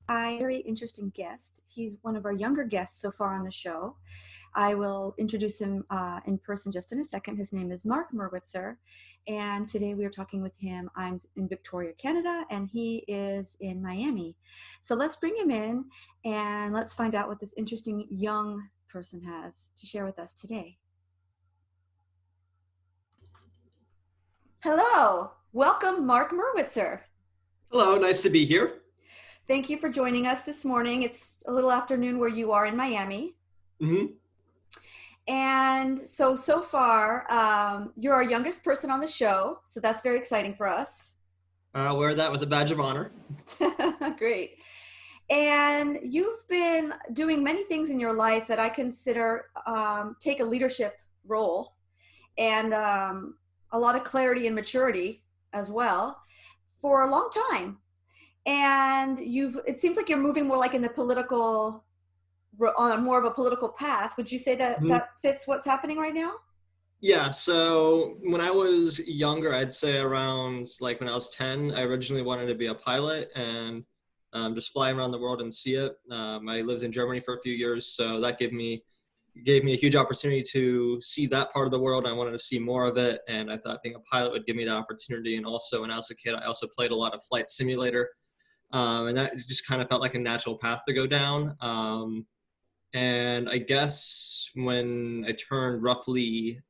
a very interesting guest. He's one of our younger guests so far on the show. I will introduce him in person just in a second. His name is Mark Merwitzer, and today we are talking with him. I'm in Victoria, Canada, and he is in Miami. So let's bring him in and let's find out what this interesting young person has to share with us today. Hello, welcome, Mark Merwitzer. Hello, nice to be here. Thank you for joining us this morning. It's a little afternoon where you are in Miami. hmm And so far, you're our youngest person on the show, so that's very exciting for us. Wear that with a badge of honor. Great. And you've been doing many things in your life that I consider take a leadership role and a lot of clarity and maturity as well for a long time. And it seems like you're moving more like in the political, on more of a political path. Would you say that Mhm. that fits what's happening right now? Yeah, so when I was younger, I'd say around like when I was 10, I originally wanted to be a pilot and just fly around the world and see it. I lived in Germany for a few years, so that gave me a huge opportunity to see that part of the world. I wanted to see more of it, and I thought being a pilot would give me that opportunity. And also, when I was a kid, I also played a lot of flight simulator, and that just kind of felt like a natural path to go down. And I guess when I turned roughly,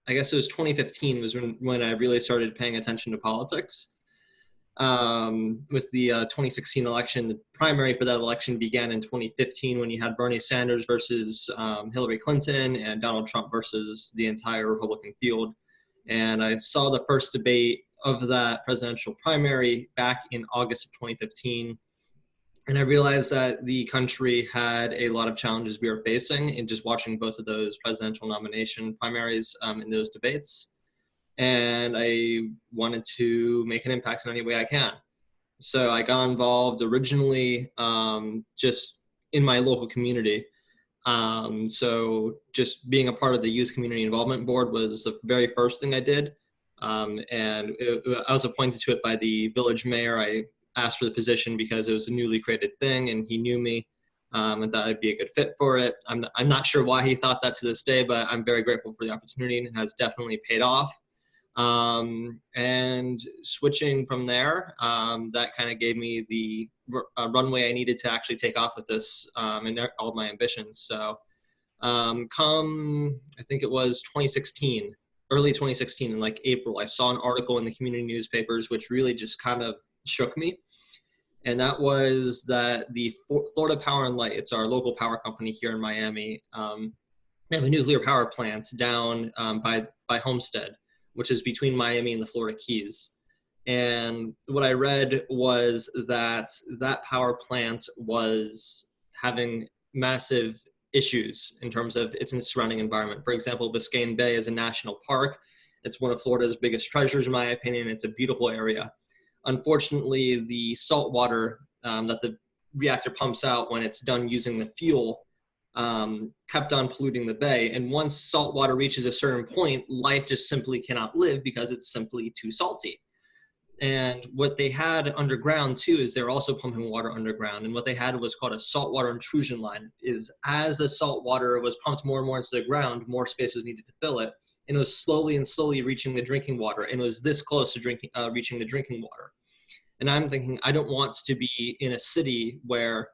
I guess it was 2015 was when I really started paying attention to politics. With the 2016 election, the primary for that election began in 2015 when you had Bernie Sanders versus Hillary Clinton and Donald Trump versus the entire Republican field. And I saw the first debate of that presidential primary back in August of 2015. And I realized that the country had a lot of challenges we were facing in just watching both of those presidential nomination primaries in those debates. And I wanted to make an impact in any way I can. So I got involved originally just in my local community. So just being a part of the Youth Community Involvement Board was the very first thing I did. I was appointed to it by the village mayor. I asked for the position because it was a newly created thing and he knew me and thought I'd be a good fit for it. I'm not sure why he thought that to this day, but I'm very grateful for the opportunity and it has definitely paid off. And switching from there, that kind of gave me the runway I needed to actually take off with this and all of my ambitions. So come, I think it was 2016, early 2016 in like April, I saw an article in the community newspapers which really just kind of shook me. And that was that the Florida Power and Light, it's our local power company here in Miami, they have a nuclear power plant down by Homestead, which is between Miami and the Florida Keys. And what I read was that that power plant was having massive issues in terms of its surrounding environment. For example, Biscayne Bay is a national park. It's one of Florida's biggest treasures, in my opinion. It's a beautiful area. Unfortunately, the salt water that the reactor pumps out when it's done using the fuel kept on polluting the bay. And once salt water reaches a certain point, life just simply cannot live because it's simply too salty. And what they had underground too is they're also pumping water underground. And what they had was called a saltwater intrusion line. Is as the salt water was pumped more and more into the ground, more space was needed to fill it. And it was slowly and slowly reaching the drinking water. And it was this close to reaching the drinking water. And I'm thinking, I don't want to be in a city where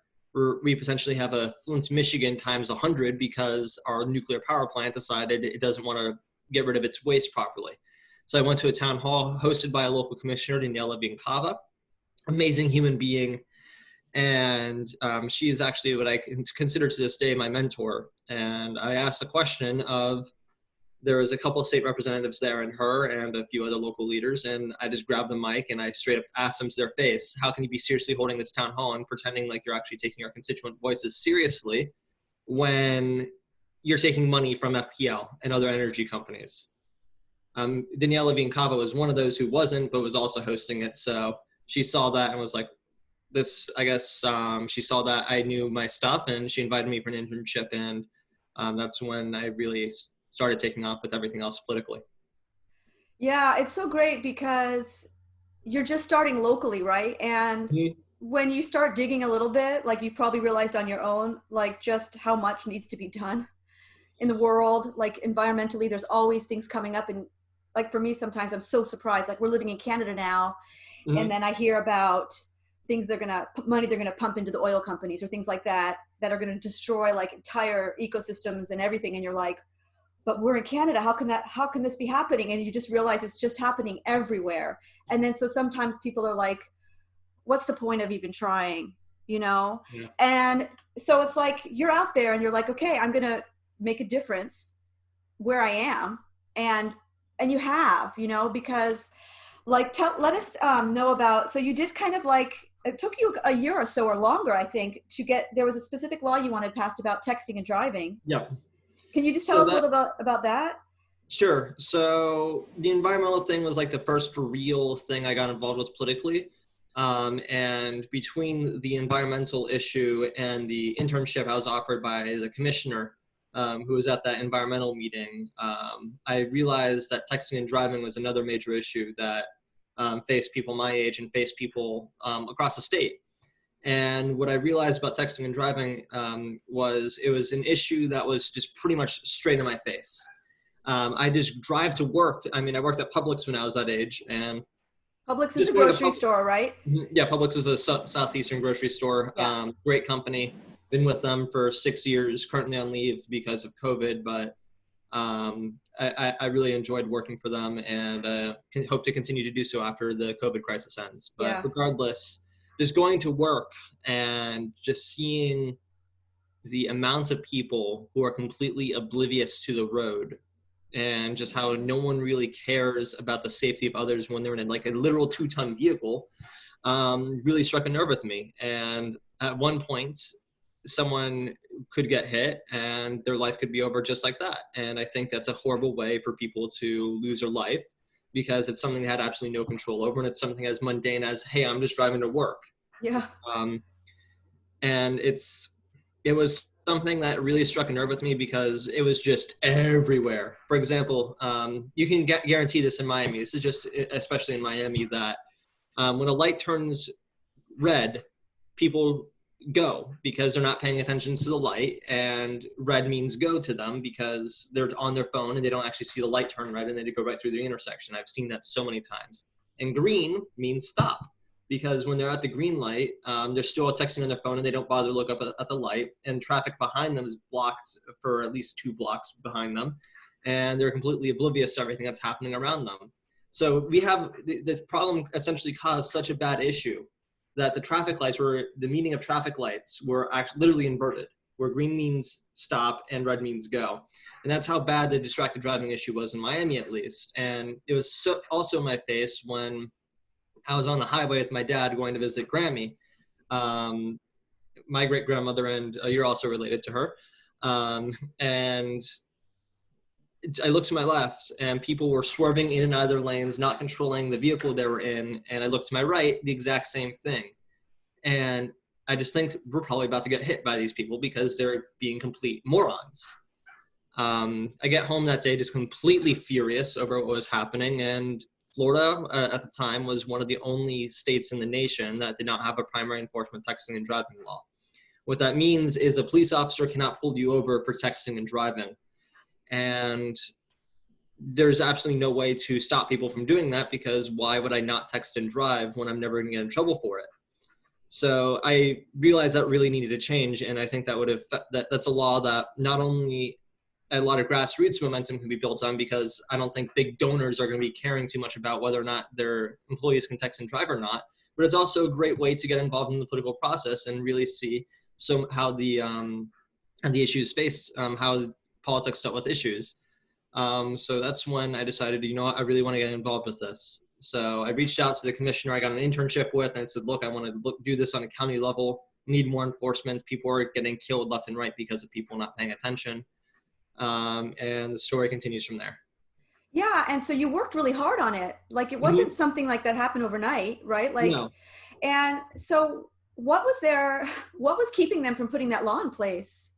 we potentially have a Flint, Michigan times 100 because our nuclear power plant decided it doesn't want to get rid of its waste properly. So I went to a town hall hosted by a local commissioner, Daniela Biancava, amazing human being. And she is actually what I consider to this day my mentor. And I asked the question of, there was a couple of state representatives there and her and a few other local leaders. And I just grabbed the mic and I straight up asked them to their face, how can you be seriously holding this town hall and pretending like you're actually taking our constituent voices seriously when you're taking money from FPL and other energy companies? Daniela Biancava was one of those who wasn't, but was also hosting it. So she saw that and was like, this, I guess she saw that I knew my stuff and she invited me for an internship. And that's when I really started taking off with everything else politically. Yeah, it's so great because you're just starting locally, right? And when you start digging a little bit, like you probably realized on your own, like just how much needs to be done in the world, like environmentally, there's always things coming up. And like for me, sometimes I'm so surprised, like we're living in Canada now, and Mhm. then I hear about things money they're gonna pump into the oil companies or things like that that are gonna destroy like entire ecosystems and everything. And you're like, but we're in Canada. How can this be happening? And you just realize it's just happening everywhere. And then so sometimes people are like, what's the point of even trying, you know? Yeah. And so it's like you're out there and you're like, okay, I'm gonna make a difference where I am. and and you have, because like let us know about, so you did kind of like, it took you a year or so or longer, I think, to get, there was a specific law you wanted passed about texting and driving. Yeah. Can you just tell So us a that little about that? Sure. So the environmental thing was like the first real thing I got involved with politically. And between the environmental issue and the internship I was offered by the commissioner, who was at that environmental meeting, I realized that texting and driving was another major issue that faced people my age and faced people across the state. And what I realized about texting and driving was it was an issue that was just pretty much straight in my face. I just drive to work. I mean, I worked at Publix when I was that age, and Publix is a just going to grocery Publix. store, right? Yeah, Publix is a southeastern grocery store. Yeah. Great company. Been with them for 6 years. Currently on leave because of COVID, but I really enjoyed working for them, and hope to continue to do so after the COVID crisis ends. But Yeah. regardless, just going to work and just seeing the amounts of people who are completely oblivious to the road, and just how no one really cares about the safety of others when they're in like a literal 2-ton vehicle, really struck a nerve with me. And at one point, someone could get hit and their life could be over just like that. And I think that's a horrible way for people to lose their life, because it's something they had absolutely no control over, and it's something as mundane as, hey, I'm just driving to work. Yeah. Um, and it was something that really struck a nerve with me because it was just everywhere. For example, you can guarantee this in Miami. This is just especially in Miami that when a light turns red, people go because they're not paying attention to the light, and red means go to them because they're on their phone and they don't actually see the light turn red and they go right through the intersection. I've seen that so many times. And green means stop, because when they're at the green light, they're still texting on their phone and they don't bother to look up at the light, and traffic behind them is blocked for at least 2 blocks behind them, and they're completely oblivious to everything that's happening around them. So we have the problem essentially caused such a bad issue that the traffic lights were, the meaning of traffic lights were actually literally inverted, where green means stop and red means go. And that's how bad the distracted driving issue was in Miami, at least. And it was also in my face when I was on the highway with my dad going to visit Grammy, um, my great grandmother, and you're also related to her. And I looked to my left and people were swerving in and out of their lanes, not controlling the vehicle they were in. And I looked to my right, the exact same thing. And I just think we're probably about to get hit by these people because they're being complete morons. I get home that day just completely furious over what was happening. And Florida at the time was one of the only states in the nation that did not have a primary enforcement texting and driving law. What that means is a police officer cannot pull you over for texting and driving. And there's absolutely no way to stop people from doing that, because why would I not text and drive when I'm never going to get in trouble for it? So I realized that really needed to change, and I think that would have that's a law that not only a lot of grassroots momentum can be built on, because I don't think big donors are going to be caring too much about whether or not their employees can text and drive or not, but it's also a great way to get involved in the political process and really see how the issues faced, how politics dealt with issues. So that's when I decided, you know what, I really want to get involved with this. So I reached out to the commissioner I got an internship with, and I said, look, I want to do this on a county level. We need more enforcement. People are getting killed left and right because of people not paying attention. And the story continues from there. Yeah, and so you worked really hard on it. Like it wasn't Mm-hmm. something like that happened overnight, right? Like, No. and so what was keeping them from putting that law in place?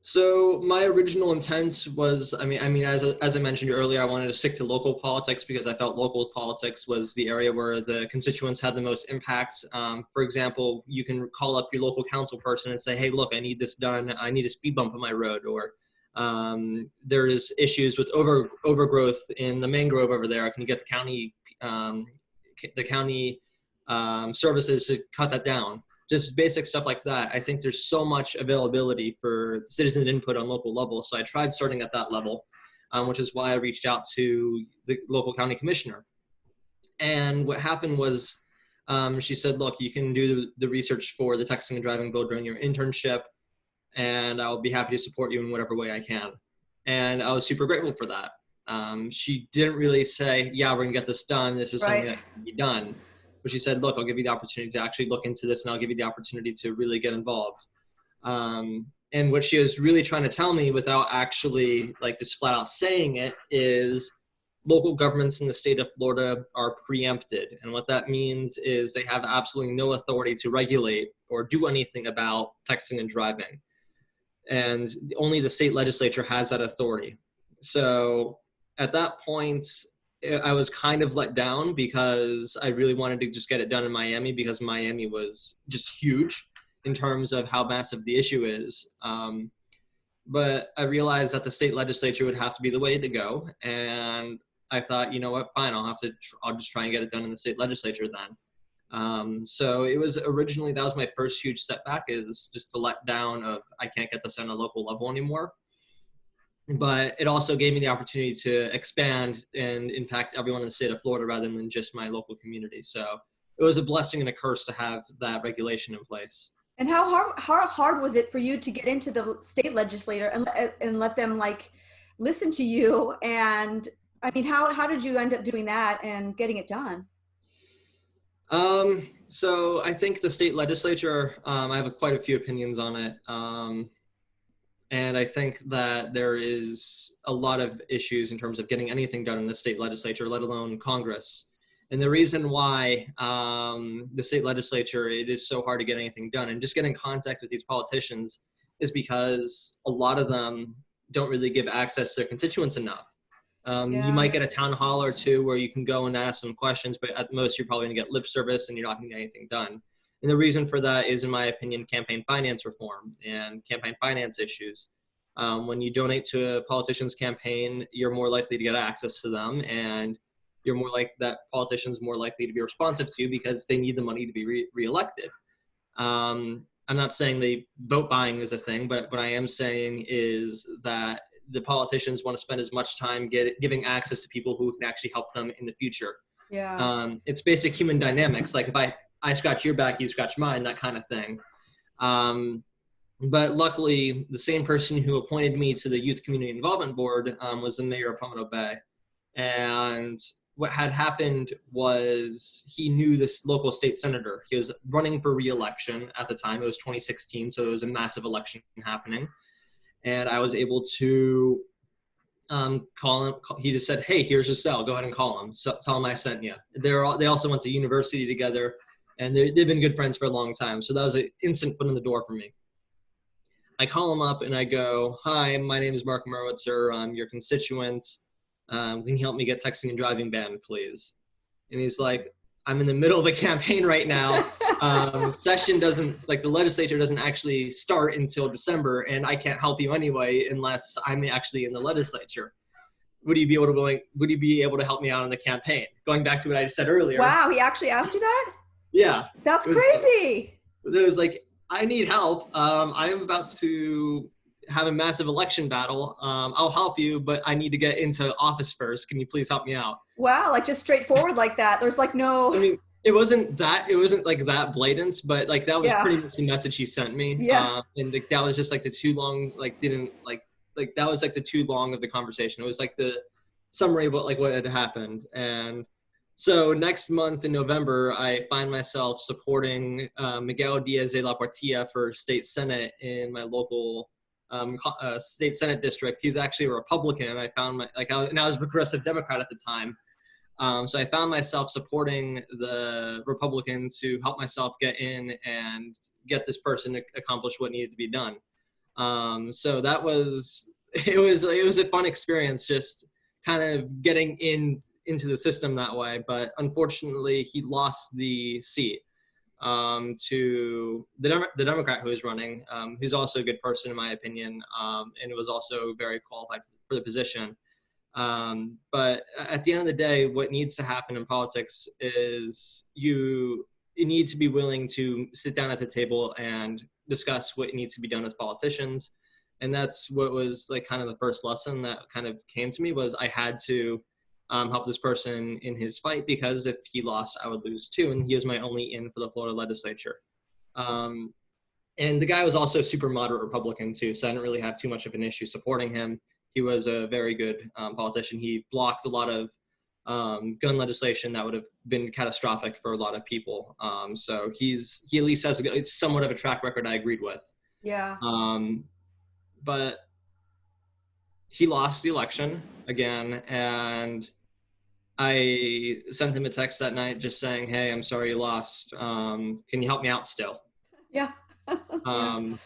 So my original intent was, as I mentioned earlier, I wanted to stick to local politics because I felt local politics was the area where the constituents had the most impact. For example, you can call up your local council person and say, "Hey, look, I need this done. I need a speed bump on my road," or there is issues with overgrowth in the mangrove over there. Can you get um, the county services to cut that down? Just basic stuff like that. I think there's so much availability for citizen input on local level. So I tried starting at that level, which is why I reached out to the local county commissioner. And what happened was she said, look, you can do the research for the texting and driving bill during your internship, and I'll be happy to support you in whatever way I can. And I was super grateful for that. She didn't really say, yeah, we're gonna get this done. This is something Right. that can be done. But she said, look, I'll give you the opportunity to actually look into this, and I'll give you the opportunity to really get involved. And what she was really trying to tell me without actually like just flat out saying it is local governments in the state of Florida are preempted. And what that means is they have absolutely no authority to regulate or do anything about texting and driving. And only the state legislature has that authority. So at that point, I was kind of let down because I really wanted to just get it done in Miami because Miami was just huge in terms of how massive the issue is. But I realized that the state legislature would have to be the way to go. And I thought, you know what, fine, I'll just try and get it done in the state legislature then. So it was originally, that was my first huge setback, is just the letdown of I can't get this on a local level anymore. But it also gave me the opportunity to expand and impact everyone in the state of Florida rather than just my local community. So it was a blessing and a curse to have that regulation in place. And how hard was it for you to get into the state legislature and let them like listen to you? And I mean, how did you end up doing that and getting it done? So I think the state legislature, I have quite a few opinions on it. And I think that there is a lot of issues in terms of getting anything done in the state legislature, let alone Congress. And the reason why the state legislature, it is so hard to get anything done and just get in contact with these politicians is because a lot of them don't really give access to their constituents enough. You Yeah. might get a town hall or two where you can go and ask some questions, but at most you're probably going to get lip service and you're not going to get anything done. And the reason for that is, in my opinion, campaign finance reform and campaign finance issues. When you donate to a politician's campaign, you're more likely to get access to them, and you're more like that politician's more likely to be responsive to you because they need the money to be reelected. I'm not saying the vote buying is a thing, but what I am saying is that the politicians want to spend as much time giving access to people who can actually help them in the future. Yeah. It's basic human dynamics. Like if I scratch your back, you scratch mine, that kind of thing. But luckily, the same person who appointed me to the Youth Community Involvement Board was the mayor of Palmetto Bay. And what had happened was he knew this local state senator. He was running for re-election at the time. It was 2016, so it was a massive election happening. And I was able to call him. He just said, "Hey, here's your cell. Go ahead and call him. So, tell him I sent you." They also went to university together, and they've been good friends for a long time. So that was an instant foot in the door for me. I call him up and I go, "Hi, my name is Mark Merwitzer. I'm your constituent. Can you help me get texting and driving banned, please?" And he's like, "I'm in the middle of a campaign right now. Session doesn't, like the legislature doesn't actually start until December, and I can't help you anyway unless I'm actually in the legislature. Would you be able to help me out in the campaign?" Going back to what I just said earlier. Wow, he actually asked you that? Yeah. That's crazy. It was like, I need help. I'm about to have a massive election battle. I'll help you, but I need to get into office first. Can you please help me out? Wow, like just straightforward like that. There's like no. I mean, it wasn't like that blatant, but like that was Yeah. pretty much the message he sent me. Yeah. And like, that was just like the too long, like didn't like that was like the too long of the conversation. It was like the summary of what had happened. And so next month in November, I find myself supporting Miguel Diaz de la Portilla for state senate in my local state senate district. He's actually a Republican. I was a progressive Democrat at the time. So I found myself supporting the Republican to help myself get in and get this person to accomplish what needed to be done. So that was it was a fun experience, just kind of getting into the system that way. But unfortunately, he lost the seat to the Democrat who was running, who's also a good person in my opinion, and was also very qualified for the position. But at the end of the day, what needs to happen in politics is you need to be willing to sit down at the table and discuss what needs to be done with politicians. And that's what was like kind of the first lesson that kind of came to me, was I had to help this person in his fight, because if he lost, I would lose too. And he was my only in for the Florida legislature. Um, and the guy was also super moderate Republican too, so I didn't really have too much of an issue supporting him. He was a very good politician. He blocked a lot of gun legislation that would have been catastrophic for a lot of people. So he at least has somewhat of a track record I agreed with. Yeah. Um, but he lost the election again, and I sent him a text that night just saying, "Hey, I'm sorry you lost. Can you help me out still?" Yeah. Yeah. Um,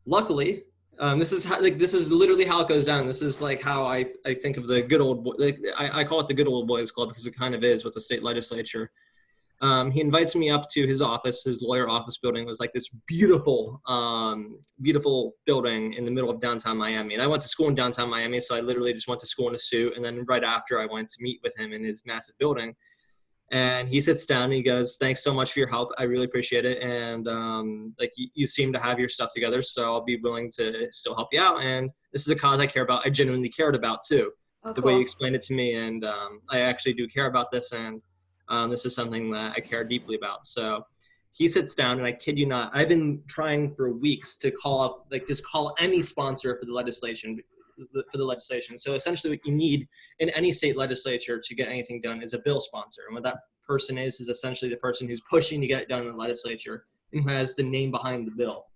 Luckily, this is literally how it goes down. This is like how I think of the good old boy. Like I call it the good old boys club, because it kind of is with the state legislature. He invites me up to his office. His lawyer office building was like this beautiful, beautiful building in the middle of downtown Miami. And I went to school in downtown Miami, so I literally just went to school in a suit. And then right after, I went to meet with him in his massive building. And he sits down and he goes, "Thanks so much for your help. I really appreciate it. And like you seem to have your stuff together, so I'll be willing to still help you out. And this is a cause I care about. I genuinely cared about too, Oh, the way you cool. explained it to me. And I actually do care about this. And this is something that I care deeply about." So he sits down, and I kid you not, I've been trying for weeks to call up, like just call any sponsor for the legislation. So essentially what you need in any state legislature to get anything done is a bill sponsor. And what that person is essentially the person who's pushing to get it done in the legislature and who has the name behind the bill.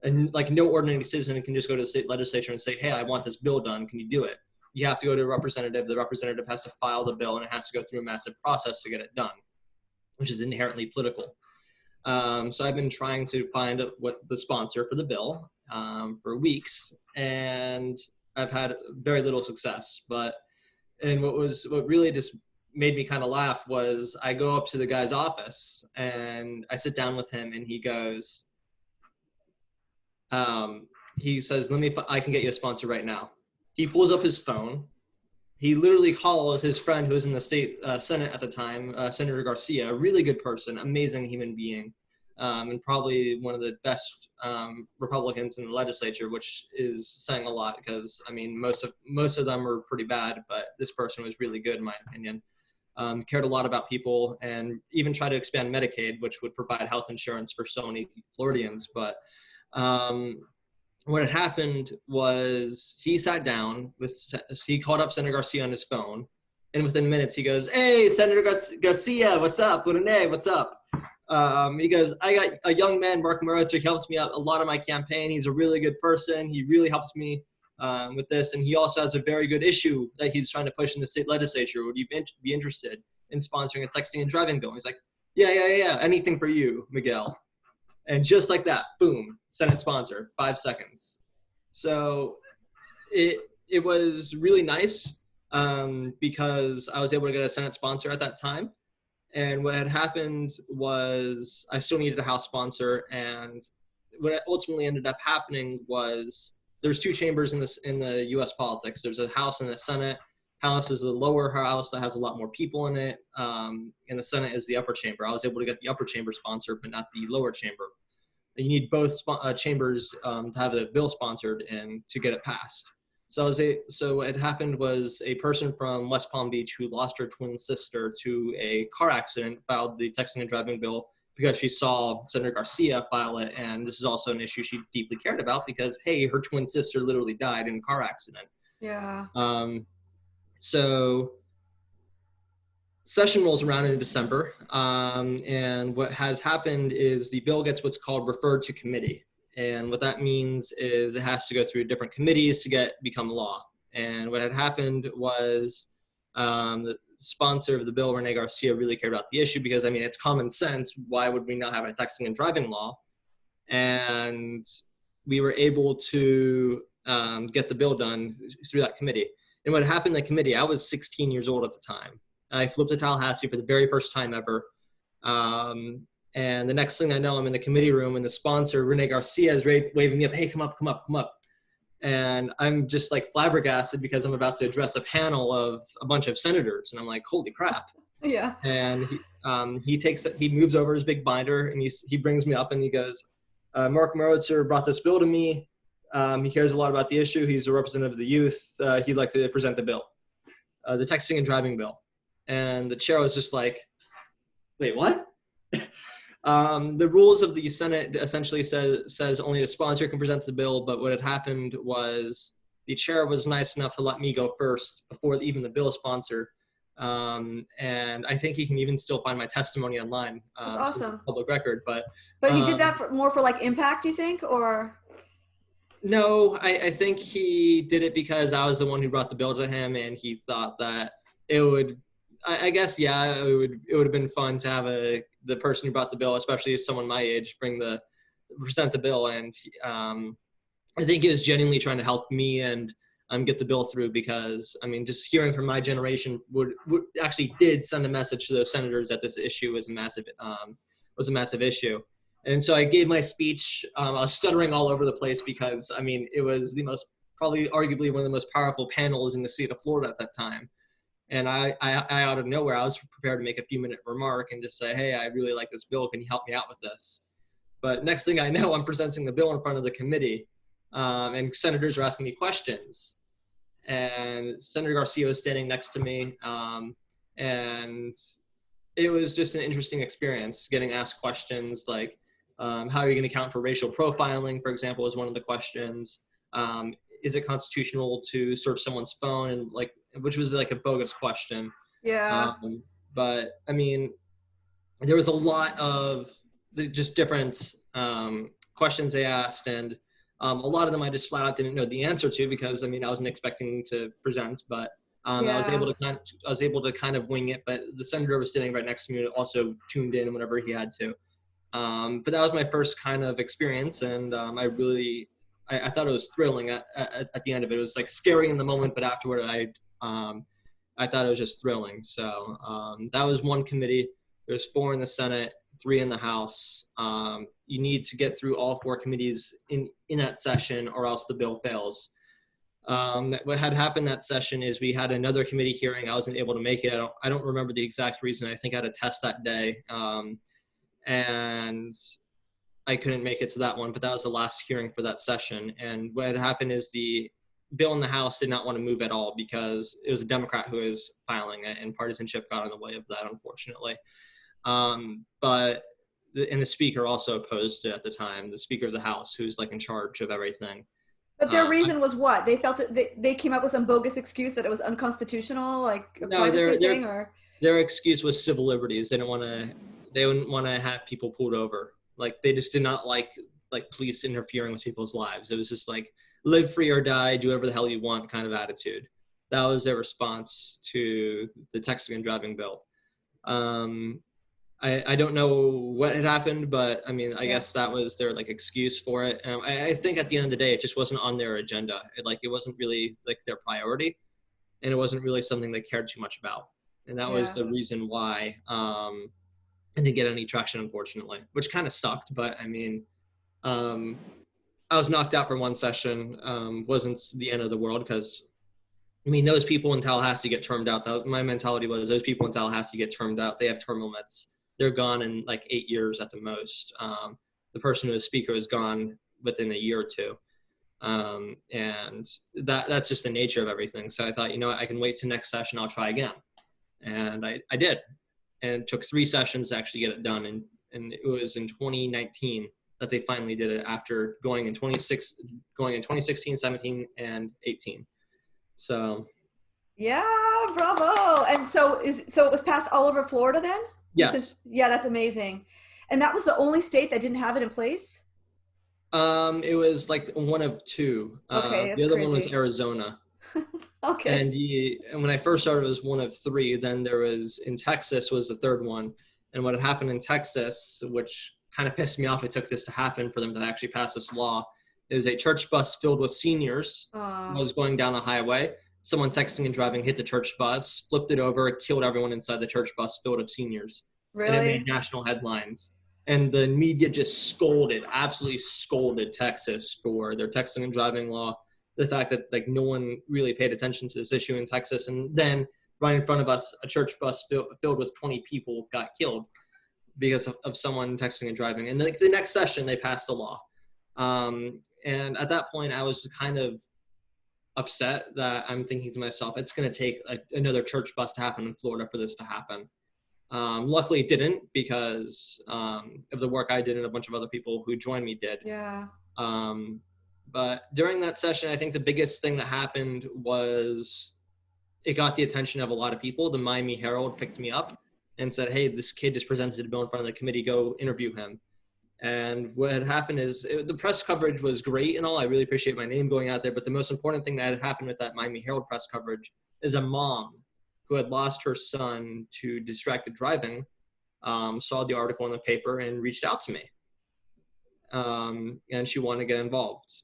And like no ordinary citizen can just go to the state legislature and say, "Hey, I want this bill done. Can you do it?" You have to go to a representative. The representative has to file the bill, and it has to go through a massive process to get it done, which is inherently political. So I've been trying to find what the sponsor for the bill for weeks, and I've had very little success. And what really just made me kind of laugh was I go up to the guy's office and I sit down with him, and he goes, he says, I can get you a sponsor right now." He pulls up his phone. He literally calls his friend who was in the state Senate at the time, Senator Garcia, a really good person, amazing human being, and probably one of the best Republicans in the legislature, which is saying a lot, because I mean most of them are pretty bad, but this person was really good in my opinion. Cared a lot about people, and even tried to expand Medicaid, which would provide health insurance for so many Floridians. But what had happened was he sat down he called up Senator Garcia on his phone, and within minutes he goes, "Hey, Senator Garcia, what's up? What's up?" He goes, "I got a young man, Mark Merwitzer. He helps me out a lot of my campaign. He's a really good person. He really helps me with this, and he also has a very good issue that he's trying to push in the state legislature. Would you be interested in sponsoring a texting and driving bill?" He's like, yeah, anything for you, Miguel." And just like that, boom, Senate sponsor, 5 seconds. So it was really nice, because I was able to get a Senate sponsor at that time. And what had happened was I still needed a House sponsor. And what ultimately ended up happening was there's two chambers in the U.S. politics. There's a House and a Senate. House is the lower house that has a lot more people in it, and the Senate is the upper chamber. I was able to get the upper chamber sponsored, but not the lower chamber. You need both chambers to have the bill sponsored and to get it passed. So what had happened was a person from West Palm Beach who lost her twin sister to a car accident filed the texting and driving bill because she saw Senator Garcia file it, and this is also an issue she deeply cared about because, hey, her twin sister literally died in a car accident. Yeah. So session rolls around in December, and what has happened is the bill gets what's called referred to committee. And what that means is it has to go through different committees to become law. And what had happened was the sponsor of the bill, Rene Garcia, really cared about the issue because, I mean, it's common sense. Why would we not have a texting and driving law? And we were able to get the bill done through that committee. And what happened in the committee, I was 16 years old at the time. I flew up to Tallahassee for the very first time ever. And the next thing I know, I'm in the committee room, and the sponsor, Rene Garcia, is waving me up, hey, come up, come up, come up. And I'm just like flabbergasted because I'm about to address a panel of a bunch of senators. And I'm like, holy crap. Yeah. And he moves over his big binder, and he brings me up, and he goes, Mark Merwitzer brought this bill to me. He cares a lot about the issue. He's a representative of the youth. He'd like to present the bill, the texting and driving bill. And the chair was just like, wait, what? The rules of the Senate essentially says only the sponsor can present the bill, but what had happened was the chair was nice enough to let me go first before even the bill sponsor. And I think he can even still find my testimony online. That's Since it's awesome. public record. But He did that more for like impact, you think, or? No, I think he did it because I was the one who brought the bill to him, and he thought that it would. I guess yeah, it would have been fun to have the person who brought the bill, especially someone my age, present the bill, and I think he was genuinely trying to help me and get the bill through, because I mean, just hearing from my generation would actually did send a message to those senators that this issue was a massive issue. And so I gave my speech. I was stuttering all over the place because, I mean, it was probably arguably one of the most powerful panels in the state of Florida at that time. And I out of nowhere, I was prepared to make a few-minute remark and just say, hey, I really like this bill. Can you help me out with this? But next thing I know, I'm presenting the bill in front of the committee, and senators are asking me questions. And Senator Garcia was standing next to me, and it was just an interesting experience getting asked questions like, how are you going to account for racial profiling, for example, was one of the questions. Is it constitutional to search someone's phone, and which was like a bogus question. Yeah. But I mean, there was a lot of just different questions they asked, and a lot of them I just flat out didn't know the answer to, because I mean, I wasn't expecting to present, but Yeah. I was able to kind of wing it. But the senator was sitting right next to me and also tuned in whenever he had to. But that was my first kind of experience, and I thought it was thrilling at the end of it. It was like scary in the moment, but afterward I thought it was just thrilling. So that was one committee. There's 4 in the Senate, 3 in the House. You need to get through all 4 committees in that session, or else the bill fails. What had happened that session is we had another committee hearing. I wasn't able to make it. I don't remember the exact reason. I think I had a test that day. And I couldn't make it to that one, but that was the last hearing for that session. And what had happened is the bill in the House did not want to move at all, because it was a Democrat who was filing it, and partisanship got in the way of that, unfortunately. But the speaker also opposed it at the time, the Speaker of the House, who's like in charge of everything. But their reason was what? They felt that they came up with some bogus excuse that it was unconstitutional, like a privacy thing, or? Their excuse was civil liberties. They wouldn't want to have people pulled over. Like, they just did not like police interfering with people's lives. It was just like, live free or die, do whatever the hell you want kind of attitude. That was their response to the texting and driving bill. I don't know what had happened, but I mean, I guess that was their excuse for it. I think at the end of the day, it just wasn't on their agenda. It wasn't really their priority, and it wasn't really something they cared too much about. And that was the reason why I didn't get any traction, unfortunately, which kind of sucked. But I mean, I was knocked out for one session. Wasn't the end of the world, because I mean, those people in Tallahassee get termed out. My mentality was, those people in Tallahassee get termed out. They have term limits. They're gone in 8 years at the most. The person who was speaker is gone within a year or two. And that's just the nature of everything. So I thought, I can wait till next session. I'll try again. And I did. And it took 3 sessions to actually get it done. And it was in 2019 that they finally did it, after going in 2016, 17, and 18. So. Yeah, bravo. And so it was passed all over Florida then? Yes. Yeah, that's amazing. And that was the only state that didn't have it in place? It was one of 2. Okay, that's the other crazy. one was Arizona. Okay. And when I first started, it was one of 3. Then there was, in Texas was the 3rd one. And what had happened in Texas, which kind of pissed me off, it took this to happen for them to actually pass this law, is a church bus filled with seniors Uh, was going down a highway. Someone texting and driving hit the church bus, flipped it over, killed everyone inside the church bus filled with seniors. And it made really? national headlines. And the media just scolded, absolutely scolded Texas for their texting and driving law, the fact that like no one really paid attention to this issue in Texas. And then right in front of us, a church bus filled with 20 people got killed because of someone texting and driving. And the next session, they passed the law. And at that point, I was kind of upset that I'm thinking to myself, it's going to take another church bus to happen in Florida for this to happen. Luckily, it didn't because of the work I did and a bunch of other people who joined me did. Yeah. Um, but during that session, I think the biggest thing that happened was it got the attention of a lot of people. The Miami Herald picked me up and said, hey, this kid just presented a bill in front of the committee, go interview him. And what had happened is the press coverage was great and all. I really appreciate my name going out there. But the most important thing that had happened with that Miami Herald press coverage is a mom who had lost her son to distracted driving saw the article in the paper and reached out to me. And she wanted to get involved.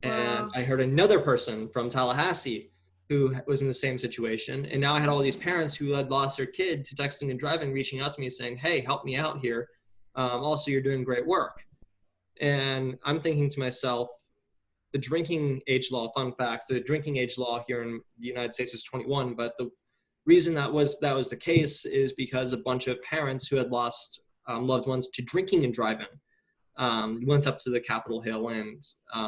And Wow. I heard another person from Tallahassee who was in the same situation. And now I had all these parents who had lost their kid to texting and driving reaching out to me saying, hey, help me out here. Also, you're doing great work. And I'm thinking to myself, the drinking age law, fun fact, the drinking age law here in the United States is 21, but the reason that was the case is because a bunch of parents who had lost loved ones to drinking and driving went up to the Capitol Hill and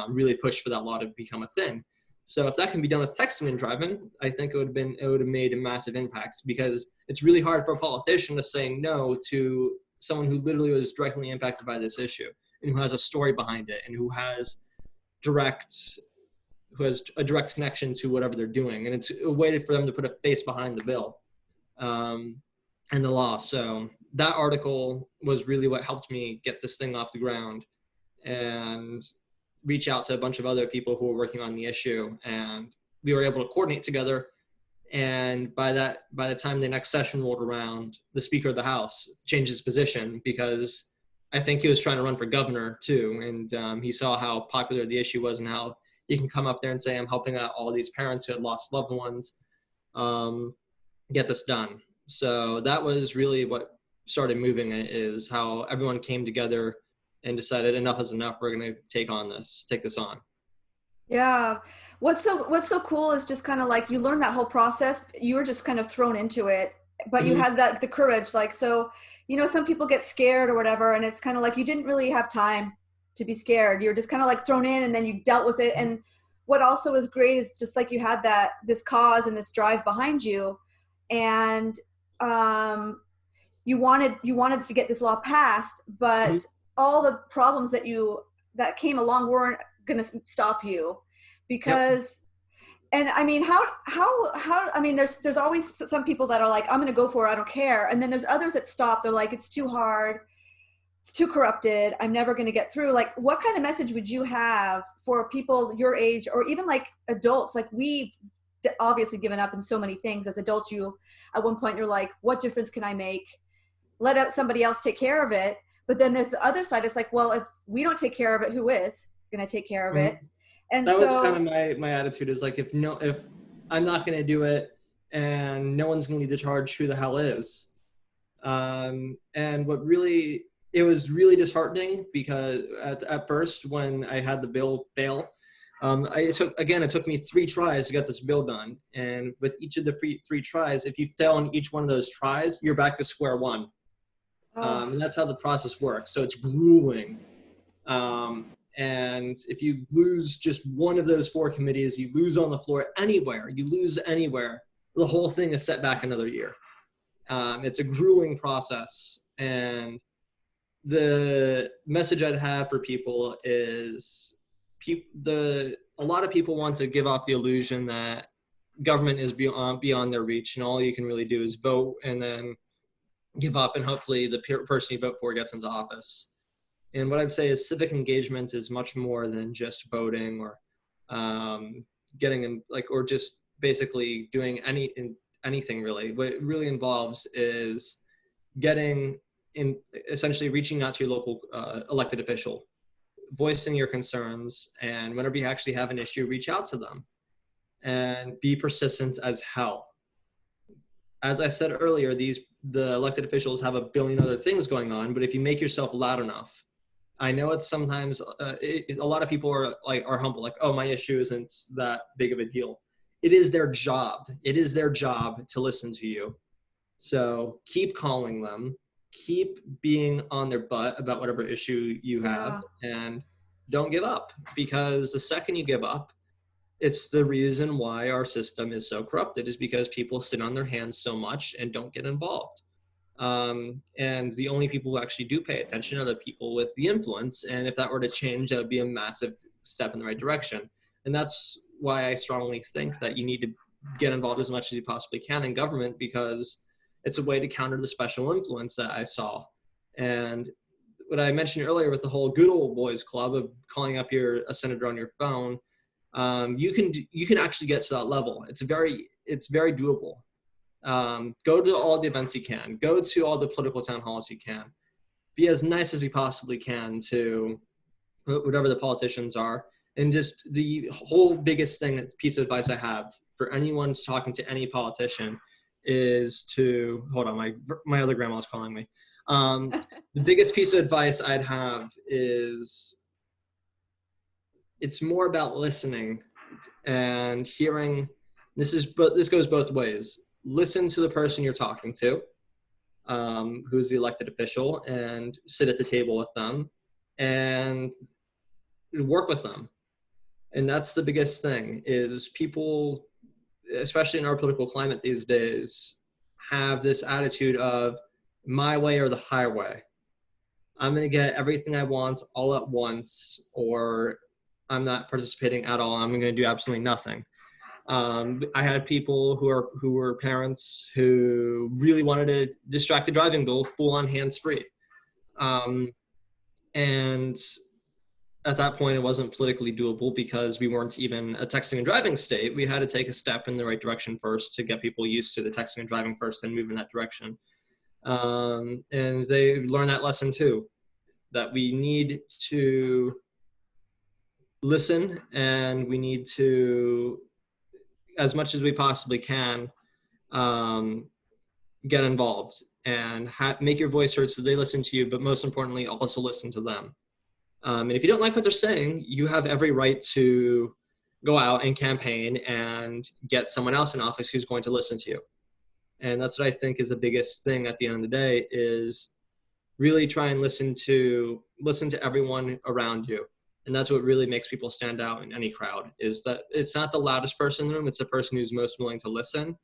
really pushed for that law to become a thing. So if that can be done with texting and driving, I think it would have made a massive impact because it's really hard for a politician to say no to someone who literally was directly impacted by this issue and who has a story behind it and who has a direct connection to whatever they're doing. And it's a way for them to put a face behind the bill and the law. So that article was really what helped me get this thing off the ground and reach out to a bunch of other people who were working on the issue. And we were able to coordinate together. And by the time the next session rolled around, the Speaker of the House changed his position because I think he was trying to run for governor too. And he saw how popular the issue was and how you can come up there and say, I'm helping out all these parents who had lost loved ones, get this done. So that was really what started moving it, is how everyone came together and decided enough is enough. We're going to take this on. Yeah. What's so cool is just kind of like you learn that whole process. You were just kind of thrown into it, but you Mm-hmm. had the courage. Like, so, some people get scared or whatever, and it's kind of like you didn't really have time to be scared. You're just kind of like thrown in, and then you dealt with it. And what also was great is just like you had this cause and this drive behind you, and um, you wanted to get this law passed, Mm-hmm. but all the problems that came along weren't going to stop you Yep. because. And I mean, how I mean, there's always some people that are like, I'm going to go for it, I don't care, and then there's others that stop. They're like, it's too hard, it's too corrupted, I'm never going to get through. Like, what kind of message would you have for people your age, or even like adults? Like, we've obviously given up in so many things as adults. You, at one point, you're like, what difference can I make? Let somebody else take care of it. But then there's the other side. It's like, well, if we don't take care of it, who is going to take care of it? Mm-hmm. And That was kind of so, my attitude, is like, if I'm not going to do it and no one's going to lead the charge, who the hell is? And it was really disheartening because at first when I had the bill fail, it took me 3 tries to get this bill done. And with each of the three tries, if you fail in each one of those tries, you're back to square one. oh, And that's how the process works. So it's grueling. And if you lose just one of those 4 committees, you lose on the floor anywhere, the whole thing is set back another year. It's a grueling process. And the message I'd have for people is a lot of people want to give off the illusion that government is beyond their reach, and all you can really do is vote and then give up, and hopefully the person you vote for gets into office. And what I'd say is civic engagement is much more than just voting or getting in, like, or just basically doing anything really. What it really involves is getting in, essentially reaching out to your local elected official voicing your concerns, and whenever you actually have an issue, reach out to them and be persistent as hell. As I said earlier, the elected officials have a billion other things going on, but if you make yourself loud enough, I know it's sometimes a lot of people are humble, like, oh, my issue isn't that big of a deal. It is their job. It is their job to listen to you. So keep calling them, keep being on their butt about whatever issue you have, Yeah. and don't give up, because the second you give up, it's the reason why our system is so corrupted, is because people sit on their hands so much and don't get involved. And the only people who actually do pay attention are the people with the influence. And if that were to change, that would be a massive step in the right direction. And that's why I strongly think that you need to get involved as much as you possibly can in government, because it's a way to counter the special influence that I saw. And what I mentioned earlier with the whole good old boys club of calling up a senator on your phone, you can actually get to that level. It's very doable. Go to all the events you can. Go to all the political town halls you can. Be as nice as you possibly can to whatever the politicians are. And just the whole biggest piece of advice I have for anyone talking to any politician is to hold on. My other grandma's calling me. The biggest piece of advice I'd have is it's more about listening and hearing. This goes both ways. Listen to the person you're talking to, who's the elected official, and sit at the table with them and work with them. And that's the biggest thing, is people, especially in our political climate these days, have this attitude of my way or the highway. I'm going to get everything I want all at once, or I'm not participating at all. I'm going to do absolutely nothing. I had people who were parents who really wanted to distract the driving bill full on hands free, and at that point it wasn't politically doable because we weren't even a texting and driving state. We had to take a step in the right direction first to get people used to the texting and driving first, and move in that direction. And they learned that lesson too, that we need to listen, and we need to, as much as we possibly can, um, get involved and make your voice heard so they listen to you, but most importantly, also listen to them. And if you don't like what they're saying, you have every right to go out and campaign and get someone else in office who's going to listen to you. And that's what I think is the biggest thing at the end of the day, is really try and listen to everyone around you. And that's what really makes people stand out in any crowd, is that it's not the loudest person in the room, it's the person who's most willing to listen.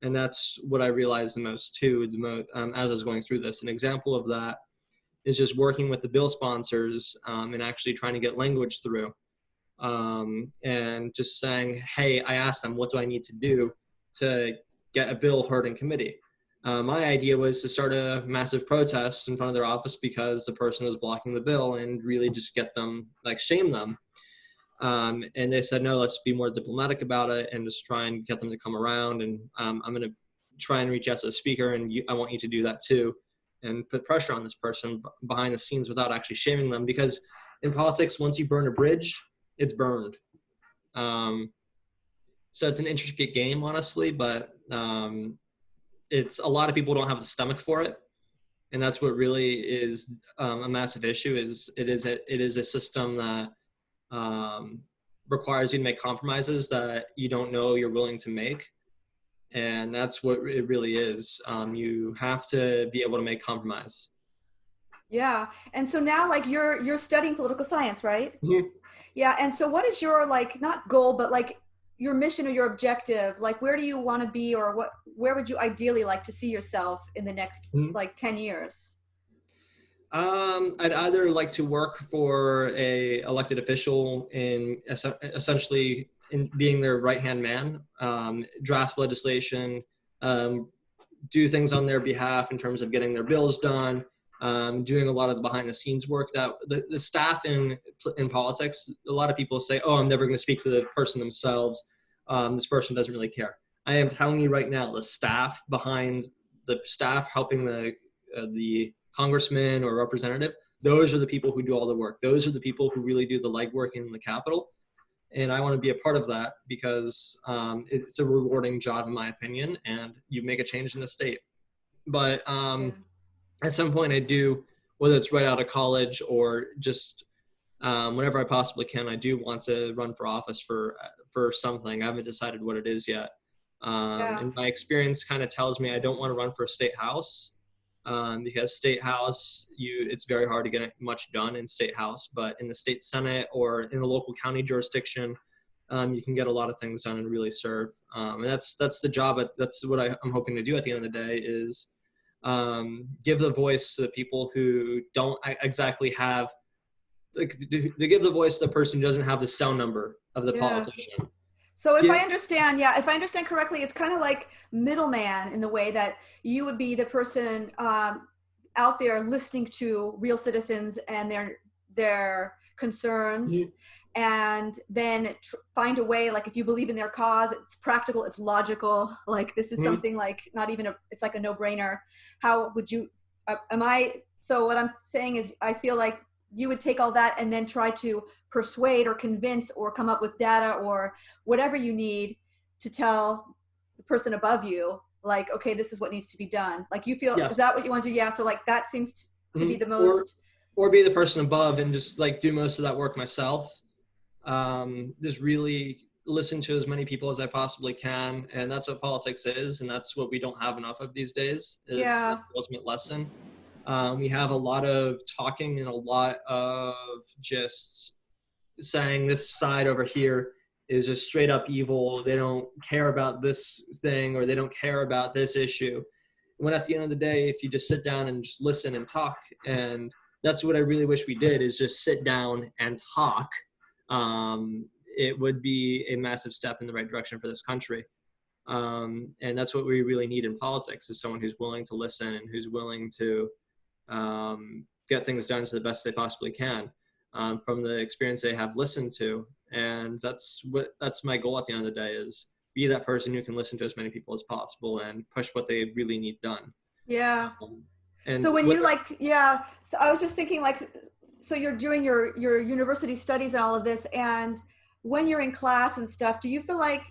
And that's what I realized the most too, as I was going through this. An example of that is just working with the bill sponsors, and actually trying to get language through, and just saying, hey, I asked them, what do I need to do to get a bill heard in committee? My idea was to start a massive protest in front of their office because the person was blocking the bill, and really just get them, like, shame them. And they said, no, let's be more diplomatic about it and just try and get them to come around. And I'm going to try and reach out to the speaker, and I want you to do that too, and put pressure on this person behind the scenes without actually shaming them. Because in politics, once you burn a bridge, it's burned. So it's an intricate game, honestly, but it's a lot of people don't have the stomach for it. And that's what really is a massive issue. Is it is a system that requires you to make compromises that you don't know you're willing to make. And that's what it really is. You have to be able to make compromise. Yeah. And so now, like, you're studying political science, right? Mm-hmm. Yeah. And so what is your, like, not goal, but like your mission or your objective? Like, where do you want to be, or where would you ideally like to see yourself in the next, Mm-hmm. like, 10 years? I'd either like to work for a elected official in essentially in being their right-hand man, draft legislation, um, do things on their behalf in terms of getting their bills done, doing a lot of the behind-the-scenes work. That the staff in politics, a lot of people say, "Oh, I'm never going to speak to the person themselves. This person doesn't really care." I am telling you right now, the staff helping the congressman or representative, those are the people who do all the work. Those are the people who really do the legwork in the Capitol. And I want to be a part of that because it's a rewarding job, in my opinion, and you make a change in the state. But Yeah. at some point, I do, whether it's right out of college or just whenever I possibly can, I do want to run for office for something. I haven't decided what it is yet. Yeah. And my experience kind of tells me I don't want to run for a state house because state house, it's very hard to get much done in state house. But in the state senate or in the local county jurisdiction, you can get a lot of things done and really serve. And that's the job. That's what I'm hoping to do at the end of the day is give the voice to the people who don't exactly have, like, to give the voice to the person who doesn't have the cell number of the Yeah. politician. So if I Give understand, yeah, if I understand correctly, it's kind of like middleman in the way that you would be the person out there listening to real citizens and their concerns, and then find a way. Like if you believe in their cause, it's practical, it's logical. Like this is Mhm. something like not even it's like a no-brainer. How would you? Am I? So what I'm saying is, I feel like you would take all that and then try to persuade or convince or come up with data or whatever you need to tell the person above you, like, okay, this is what needs to be done. Like you feel, is Yes. that what you want to do? Yeah. So like that seems to be Mhm. the or most, or be the person above and just like do most of that work myself. Just really listen to as many people as I possibly can, and that's what politics is, and that's what we don't have enough of these days. It's yeah, the ultimate lesson. We have a lot of talking and a lot of just saying this side over here is just straight up evil. They don't care about this thing or they don't care about this issue. When at the end of the day, if you just sit down and just listen and talk, and that's what I really wish we did is just sit down and talk, it would be a massive step in the right direction for this country. And that's what we really need in politics is someone who's willing to listen and who's willing to get things done to the best they possibly can from the experience they have listened to. And that's my goal at the end of the day is be that person who can listen to as many people as possible and push what they really need done. yeah. Um, So and when what you like, yeah, so I was just thinking like, so you're doing your university studies and all of this, and when you're in class and stuff, do you feel like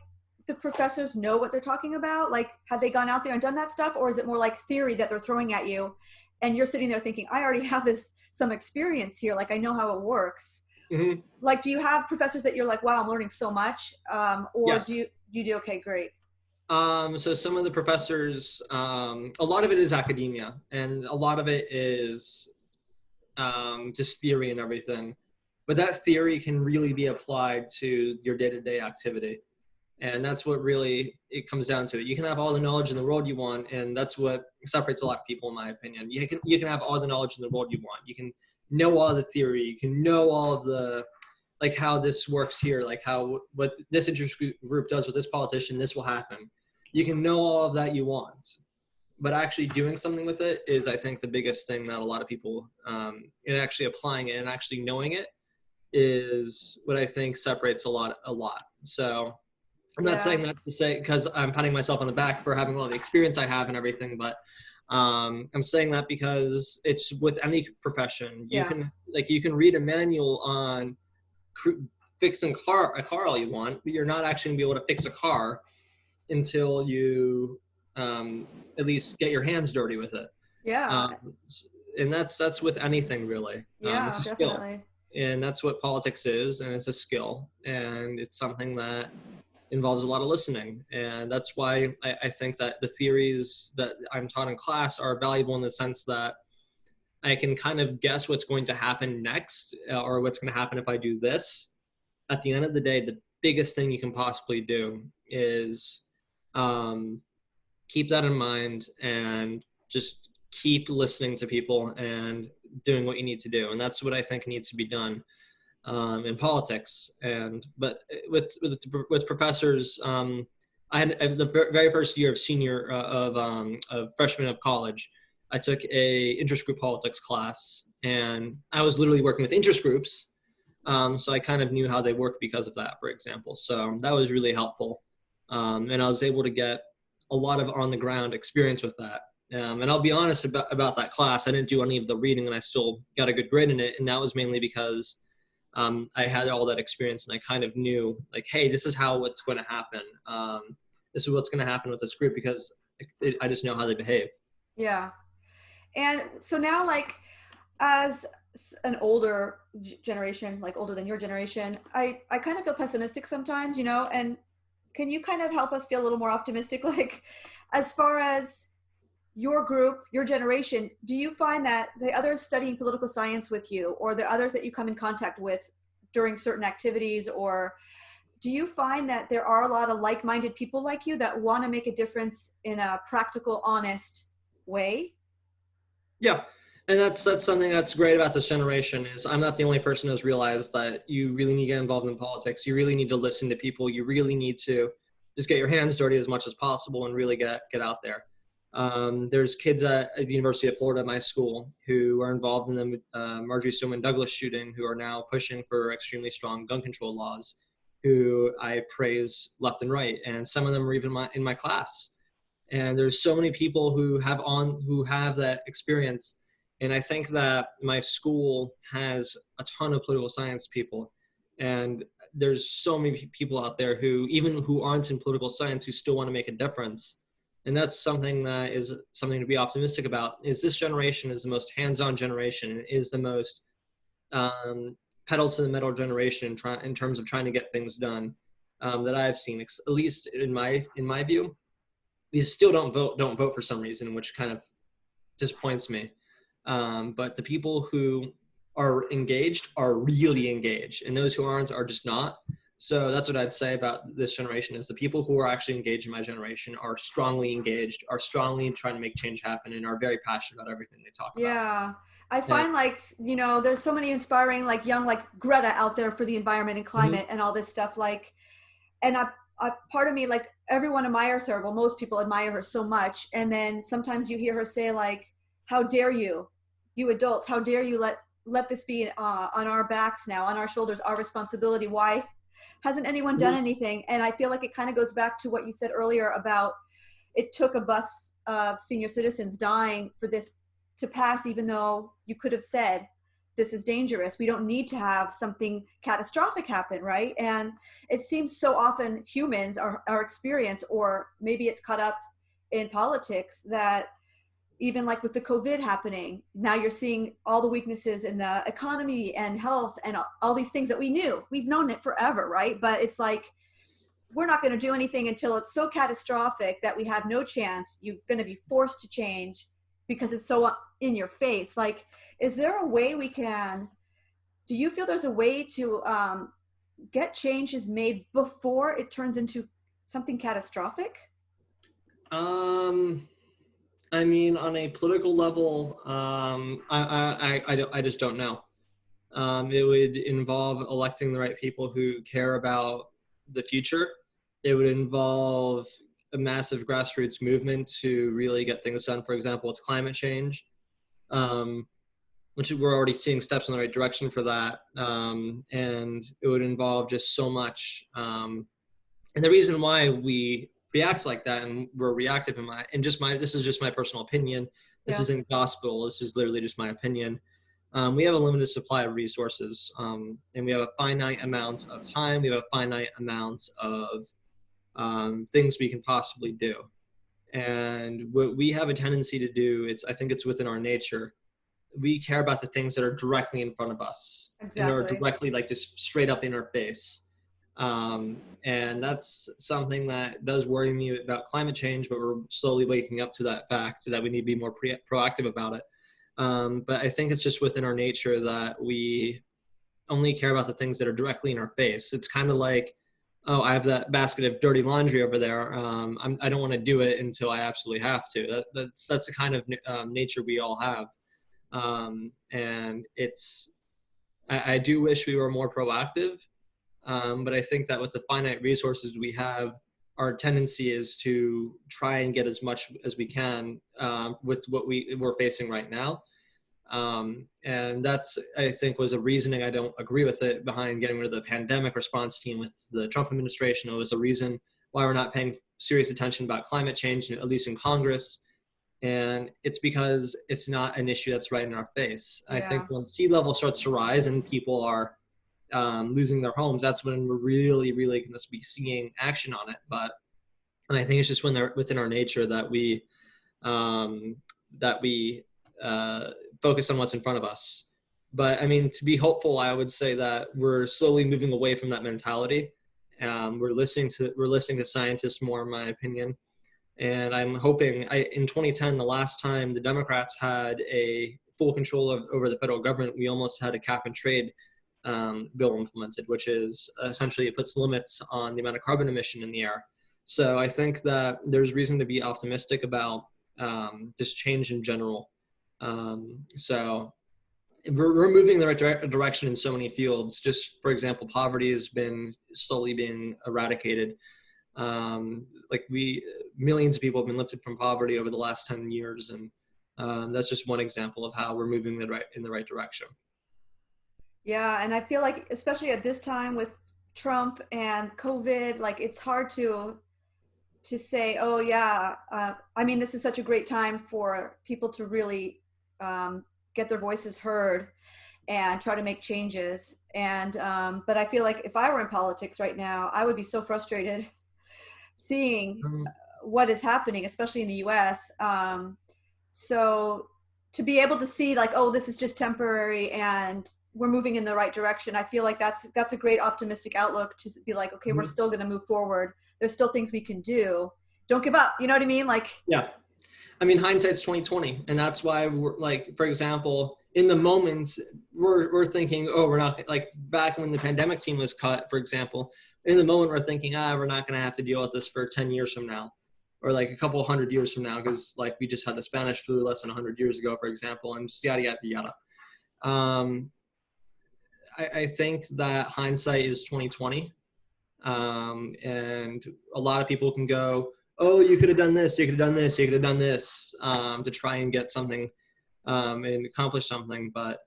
the professors know what they're talking about? Like, have they gone out there and done that stuff, or is it more like theory that they're throwing at you, and you're sitting there thinking, I already have this some experience here, like I know how it works. Mhm. Like, do you have professors that you're like, wow, I'm learning so much, or Yes. you do okay, great, So some of the professors, a lot of it is academia, and a lot of it is just theory and everything. But that theory can really be applied to your day-to-day activity. And that's what really it comes down to. You can have all the knowledge in the world you want, and that's what separates a lot of people, in my opinion. You can have all the knowledge in the world you want. You can know all the theory. You can know all of the like how this works here, like how what this interest group does with this politician, this will happen. You can know all of that you want, but actually doing something with it is, I think, the biggest thing that a lot of people, and actually applying it and actually knowing it is what I think separates a lot. So I'm not yeah, saying that to say because I'm patting myself on the back for having all the experience I have and everything, but I'm saying that because it's with any profession. You yeah, can you can read a manual on fixing a car all you want, but you're not actually gonna be able to fix a car until you at least get your hands dirty with it. yeah, Um, and that's with anything really. It's yeah, a skill, definitely, and that's what politics is, and it's a skill, and it's something that involves a lot of listening. And that's why I think that the theories that I'm taught in class are valuable in the sense that I can kind of guess what's going to happen next or what's going to happen if I do this. At the end of the day, the biggest thing you can possibly do is um, keep that in mind and just keep listening to people and doing what you need to do. And that's what I think needs to be done in politics. And but with professors, I had the very first year of senior of freshman of college, I took a interest group politics class, and I was literally working with interest groups. So I kind of knew how they work because of that, for example. So that was really helpful, and I was able to get a lot of on the ground experience with that. And I'll be honest about that class. I didn't do any of the reading, and I still got a good grade in it. And that was mainly because I had all that experience, and I kind of knew, like, hey, this is how what's going to happen. This is what's going to happen with this group because I just know how they behave. Yeah. And so now, like, as an older generation, like older than your generation, I kind of feel pessimistic sometimes, you know, and can you kind of help us feel a little more optimistic? Like, as far as your group, your generation, do you find that the others studying political science with you, or the others that you come in contact with during certain activities, or do you find that there are a lot of like-minded people like you that want to make a difference in a practical, honest way? Yeah. And that's something that's great about this generation is I'm not the only person who's realized that you really need to get involved in politics. You really need to listen to people. You really need to just get your hands dirty as much as possible and really get out there. There's kids at the University of Florida, my school, who are involved in the Marjorie Stoneman Douglas shooting, who are now pushing for extremely strong gun control laws, who I praise left and right. And some of them are even in my class. And there's so many people who have that experience. And I think that my school has a ton of political science people, and there's so many people out there who aren't in political science who still want to make a difference. And that's something that is something to be optimistic about. Is this generation is the most hands-on generation, and is the most pedal to the metal generation in terms of trying to get things done that I've seen, at least in my view. These still don't vote for some reason, which kind of disappoints me. But the people who are engaged are really engaged, and those who aren't are just not. So that's what I'd say about this generation is the people who are actually engaged in my generation are strongly engaged, are strongly trying to make change happen, and are very passionate about everything they talk about. Yeah. I And find, like, you know, there's so many inspiring, like, young, like Greta out there for the environment and mhm, climate and all this stuff. Like, and part of me, like, everyone admires her. Well, most people admire her so much. And then sometimes you hear her say, like, how dare you, you adults, how dare you let this be on our backs now, on our shoulders, our responsibility. Why hasn't anyone done mhm, anything? And I feel like it kind of goes back to what you said earlier about it took a bus of senior citizens dying for this to pass, even though you could have said, this is dangerous. We don't need to have something catastrophic happen, right? And it seems so often humans, our experience, or maybe it's caught up in politics, that even like with the COVID happening, now you're seeing all the weaknesses in the economy and health and all these things that we've known it forever, right? But it's like, we're not going to do anything until it's so catastrophic that we have no chance. You're going to be forced to change because it's so in your face. Like, is there a way do you feel there's a way to get changes made before it turns into something catastrophic? um, I mean, on a political level, I just don't know. It would involve electing the right people who care about the future. It would involve a massive grassroots movement to really get things done. For example, it's climate change, um, which we're already seeing steps in the right direction for that. And it would involve just so much. And the reason why we react like that and we're reactive this is just my personal opinion. This Yeah. isn't gospel. This is literally just my opinion. We have a limited supply of resources, and we have a finite amount of time. We have a finite amount of things we can possibly do. And what we have a tendency to do, I think it's within our nature. We care about the things that are directly in front of us and are Exactly. directly like just straight up in our face. And that's something that does worry me about climate change, but we're slowly waking up to that fact that we need to be more proactive about it. But I think it's just within our nature that we only care about the things that are directly in our face. It's kind of like, oh, I have that basket of dirty laundry over there. I don't want to do it until I absolutely have to. That's the kind of nature we all have. And I do wish we were more proactive, but I think that with the finite resources we have, our tendency is to try and get as much as we can with what we're facing right now. And that's, I think, was a reasoning I don't agree with it behind getting rid of the pandemic response team with the Trump administration. It was a reason why we're not paying serious attention about climate change, at least in Congress. And it's because it's not an issue that's right in our face. I think Yeah. when sea level starts to rise and people are losing their homes, that's when we're really, really going to be seeing action on it. But and I think it's just when they're within our nature um, that we focus on what's in front of us. But I mean, to be hopeful, I would say that we're slowly moving away from that mentality. We're listening to scientists more, in my opinion, and I'm hoping in 2010, the last time the Democrats had a full control over the federal government, we almost had a cap and trade bill implemented, which is essentially it puts limits on the amount of carbon emission in the air. So I think that there's reason to be optimistic about this change in general. So we're moving in the right direction in so many fields. Just for example, poverty has been slowly being eradicated. Like millions of people have been lifted from poverty over the last 10 years, and that's just one example of how we're moving in the right direction. Yeah, and I feel like especially at this time with Trump and COVID, like it's hard to say, oh yeah, I mean, this is such a great time for people to really um, get their voices heard and try to make changes. And but I feel like if I were in politics right now, I would be so frustrated seeing Um, what is happening, especially in the U.S. So to be able to see like, oh, this is just temporary and we're moving in the right direction, I feel like that's a great optimistic outlook to be like, okay, we're still going to move forward. There's still things we can do. Don't give up. You know what I mean? Like, yeah, I mean, hindsight's 2020, and that's why we're like, for example, in the moment, we're thinking, oh, we're not like back when the pandemic team was cut, for example. In the moment, we're thinking, we're not going to have to deal with this for 10 years from now, or like a couple hundred years from now, because like we just had the Spanish flu less than 100 years ago, for example, and just yada yada yada. Um, I think that hindsight is 2020, and a lot of people can go, oh, you could have done this, you could have done this, you could have done this, to try and get something and accomplish something. But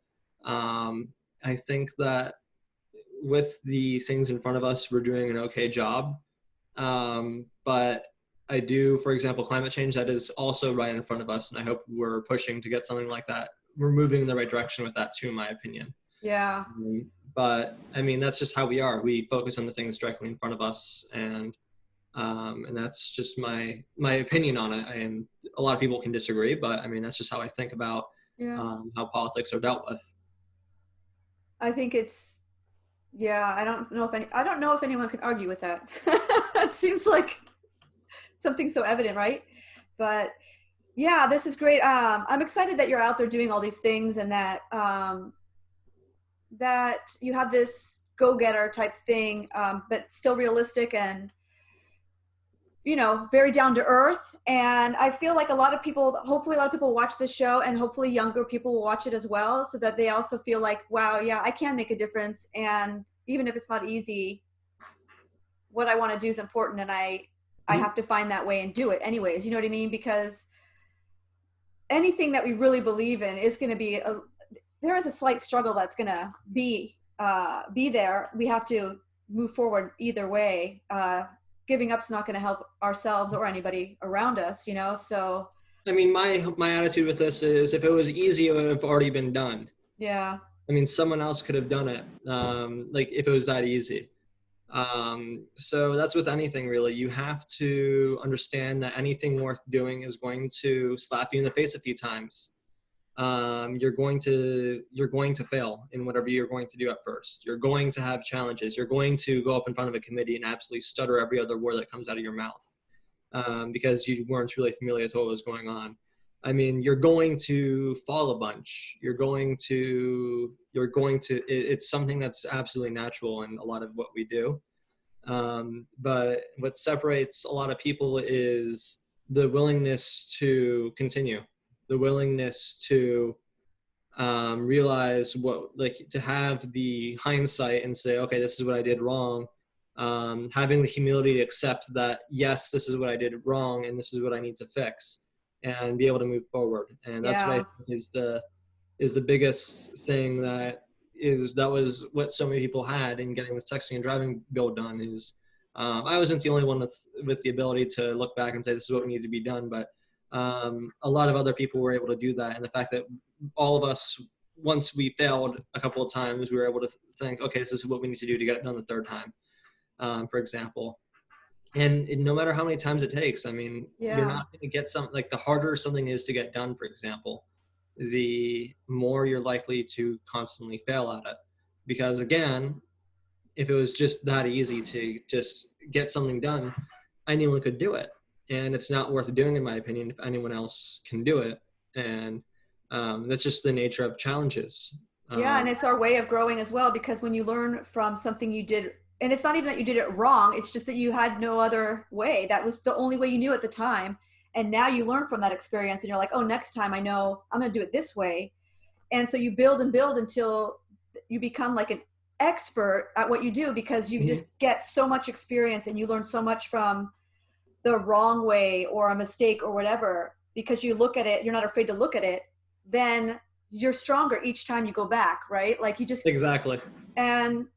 I think that with the things in front of us, we're doing an okay job. But I do, for example, climate change, that is also right in front of us. And I hope we're pushing to get something like that. We're moving in the right direction with that too, in my opinion. yeah, But I mean, that's just how we are. We focus on the things directly in front of us, and that's just my opinion on it. And a lot of people can disagree, but I mean, that's just how I think about yeah. how politics are dealt with. I think it's yeah. I don't know if anyone can argue with that. It seems like something so evident, right? But yeah, this is great. I'm excited that you're out there doing all these things and that you have this go-getter type thing, but still realistic and very down to earth. And I feel like hopefully a lot of people watch this show, and hopefully younger people will watch it as well, so that they also feel like, wow, yeah, I can make a difference. And even if it's not easy, what I want to do is important, and I Mhm. have to find that way and do it anyways. You know what I mean? Because anything that we really believe in is going to there is a slight struggle that's going to be there. We have to move forward either way. Giving up's not going to help ourselves or anybody around us, so I mean, my attitude with this is, if it was easy, it would have already been done. yeah, I mean, someone else could have done it, like if it was that easy. So that's with anything really. You have to understand that anything worth doing is going to slap you in the face a few times. You're going to fail in whatever you're going to do at first. You're going to have challenges. You're going to go up in front of a committee and absolutely stutter every other word that comes out of your mouth, because you weren't really familiar with what was going on. I mean, you're going to fall a bunch. It's something that's absolutely natural in a lot of what we do. But what separates a lot of people is the willingness to continue, the willingness to realize to have the hindsight and say, okay, this is what I did wrong. Having the humility to accept that, yes, this is what I did wrong and this is what I need to fix, and be able to move forward. And that's what I yeah, think is the biggest thing, that was what so many people had in getting this texting and driving bill done. Is I wasn't the only one with the ability to look back and say this is what needed to be done, but a lot of other people were able to do that. And the fact that all of us, once we failed a couple of times, we were able to think, okay, this is what we need to do to get it done the third time, for example. And no matter how many times it takes, I mean, you're Yeah. not going to get something, like the harder something is to get done, for example, the more you're likely to constantly fail at it. Because again, if it was just that easy to just get something done, anyone could do it. And it's not worth doing, in my opinion, if anyone else can do it. And that's just the nature of challenges. Yeah, and Um, it's our way of growing as well, because when you learn from something you did, and it's not even that you did it wrong, it's just that you had no other way. That was the only way you knew at the time. And now you learn from that experience and you're like, oh, next time I know I'm going to do it this way. And so you build and build until you become like an expert at what you do, because you mhm. just get so much experience and you learn so much from the wrong way or a mistake or whatever, because you look at it, you're not afraid to look at it, then you're stronger each time you go back, right? Like you just, Exactly. and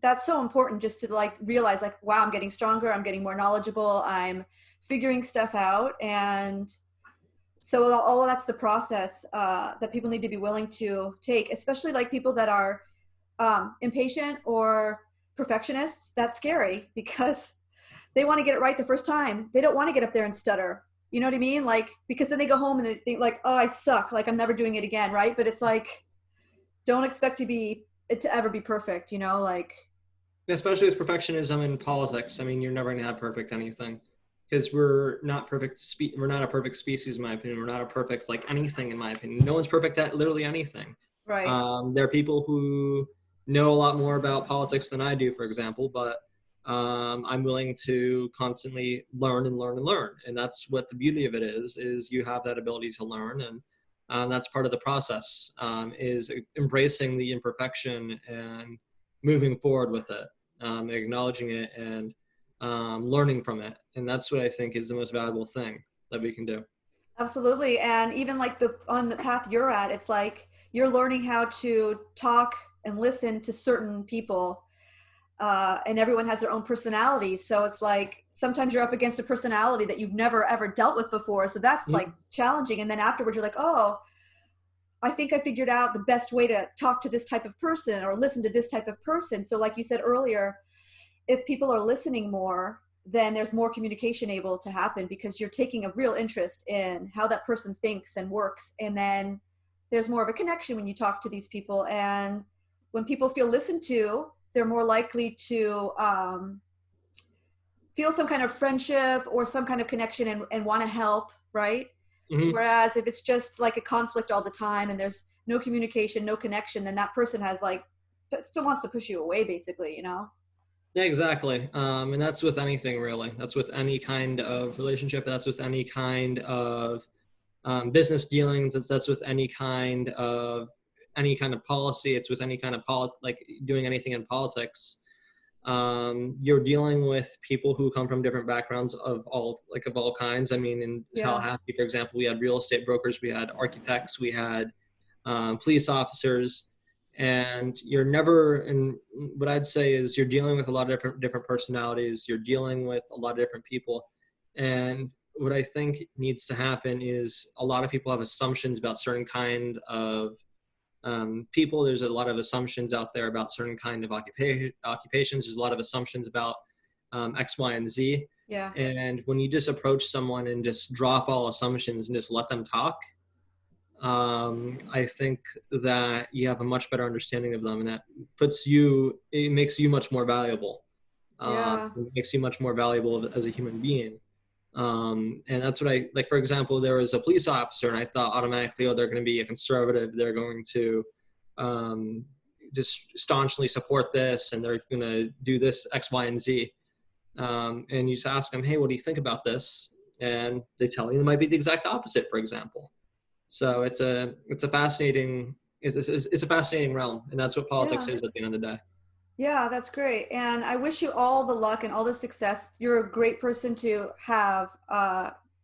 that's so important, just to like realize like, wow, I'm getting stronger, I'm getting more knowledgeable, I'm figuring stuff out. And so all of that's the process that people need to be willing to take, especially like people that are impatient or perfectionists. That's scary because they want to get it right the first time. They don't want to get up there and stutter. You know what I mean? Like, because then they go home and they think like, oh, I suck. Like I'm never doing it again. Right. But it's like, don't expect to be, it to ever be perfect, you know, like, Especially with perfectionism in politics. I mean, you're never going to have perfect anything because we're not perfect. We're not a perfect species, in my opinion. We're not a perfect like anything, in my opinion. No one's perfect at literally anything. right. There are people who know a lot more about politics than I do, for example, but I'm willing to constantly learn and learn and learn, and that's what the beauty of it is you have that ability to learn, and that's part of the process, is embracing the imperfection and moving forward with it, acknowledging it, and learning from it. And that's what I think is the most valuable thing that we can do. Absolutely. And even like the, on the path you're at, it's like you're learning how to talk and listen to certain people, and everyone has their own personality. So it's like sometimes you're up against a personality that you've never ever dealt with before. So that's like Mhm. challenging. And then afterwards, you're like, oh, I think I figured out the best way to talk to this type of person or listen to this type of person. So, like you said earlier, if people are listening more, then there's more communication able to happen because you're taking a real interest in how that person thinks and works. And then there's more of a connection when you talk to these people. And when people feel listened to, they're more likely to feel some kind of friendship or some kind of connection and want to help, right? Mhm. Whereas if it's just like a conflict all the time and there's no communication, no connection, then that person has like, still wants to push you away, basically, you know? Yeah, exactly. And that's with anything, really. That's with any kind of relationship. That's with any kind of business dealings. That's with any kind of policy. It's with any kind of like doing anything in politics. You're dealing with people who come from different backgrounds of all kinds. I mean, in Yeah. Tallahassee, for example, we had real estate brokers, we had architects, we had police officers, and you're never. And what I'd say is you're dealing with a lot of different personalities. You're dealing with a lot of different people, and what I think needs to happen is a lot of people have assumptions about certain kind of people. There's a lot of assumptions out there about certain kind of occupations. There's a lot of assumptions about X, Y, and Z. Yeah. And when you just approach someone and just drop all assumptions and just let them talk, I think that you have a much better understanding of them, and that it makes you much more valuable. Yeah. It makes you much more valuable as a human being. And that's what I like. For example, there was a police officer, and I thought automatically, oh, they're going to be a conservative. They're going to um, just staunchly support this, and they're going to do this X, Y, and Z. And you just ask them, hey, what do you think about this? And they tell you it might be the exact opposite, for example. So it's a fascinating realm, and that's what politics Yeah. is at the end of the day. Yeah, that's great. And I wish you all the luck and all the success. You're a great person to have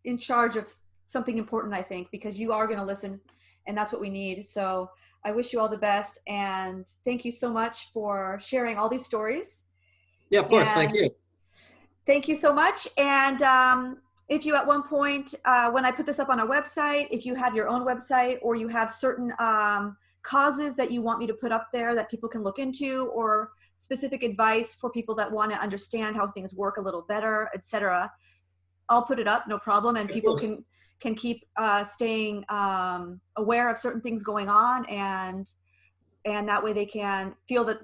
in charge of something important, I think, because you are going to listen, and that's what we need. So I wish you all the best. And thank you so much for sharing all these stories. Yeah, of course. Thank And you. thank you so much. And if you at one point, when I put this up on our website, if you have your own website or you have certain causes that you want me to put up there that people can look into, or specific advice for people that want to understand how things work a little better, etc., I'll put it up, no problem, and Of people course. can keep staying aware of certain things going on, and that way they can feel that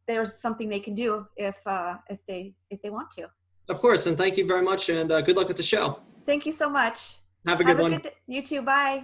there's something they can do if they want to. Of course, and thank you very much, and good luck with the show. Thank you so much. Have a good Have a one. good day. You too. Bye.